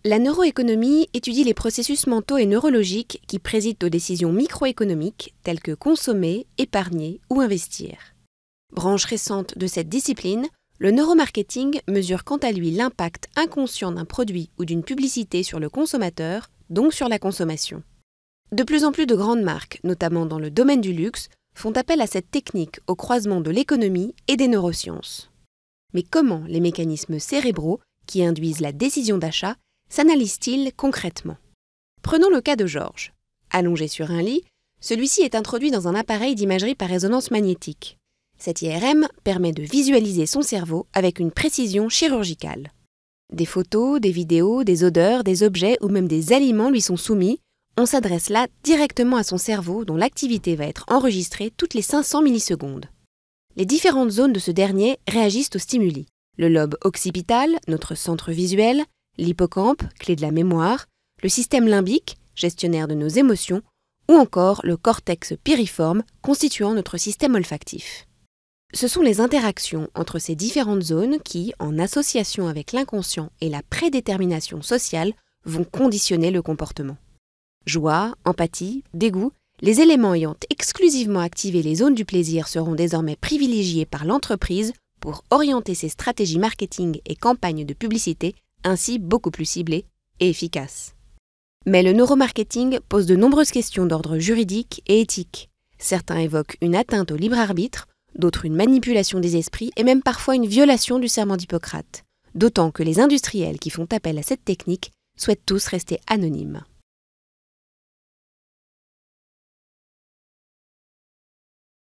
La neuroéconomie étudie les processus mentaux et neurologiques qui président aux décisions microéconomiques telles que consommer, épargner ou investir. Branche récente de cette discipline, le neuromarketing mesure quant à lui l'impact inconscient d'un produit ou d'une publicité sur le consommateur, donc sur la consommation. De plus en plus de grandes marques, notamment dans le domaine du luxe, font appel à cette technique au croisement de l'économie et des neurosciences. Mais comment les mécanismes cérébraux, qui induisent la décision d'achat, s'analyse-t-il concrètement? Prenons le cas de Georges. Allongé sur un lit, celui-ci est introduit dans un appareil d'imagerie par résonance magnétique. Cet IRM permet de visualiser son cerveau avec une précision chirurgicale. Des photos, des vidéos, des odeurs, des objets ou même des aliments lui sont soumis. On s'adresse là directement à son cerveau dont l'activité va être enregistrée toutes les 500 millisecondes. Les différentes zones de ce dernier réagissent aux stimuli. Le lobe occipital, notre centre visuel, l'hippocampe, clé de la mémoire, le système limbique, gestionnaire de nos émotions, ou encore le cortex piriforme, constituant notre système olfactif. Ce sont les interactions entre ces différentes zones qui, en association avec l'inconscient et la prédétermination sociale, vont conditionner le comportement. Joie, empathie, dégoût, les éléments ayant exclusivement activé les zones du plaisir seront désormais privilégiés par l'entreprise pour orienter ses stratégies marketing et campagnes de publicité ainsi beaucoup plus ciblées et efficaces. Mais le neuromarketing pose de nombreuses questions d'ordre juridique et éthique. Certains évoquent une atteinte au libre arbitre, d'autres une manipulation des esprits et même parfois une violation du serment d'Hippocrate. D'autant que les industriels qui font appel à cette technique souhaitent tous rester anonymes.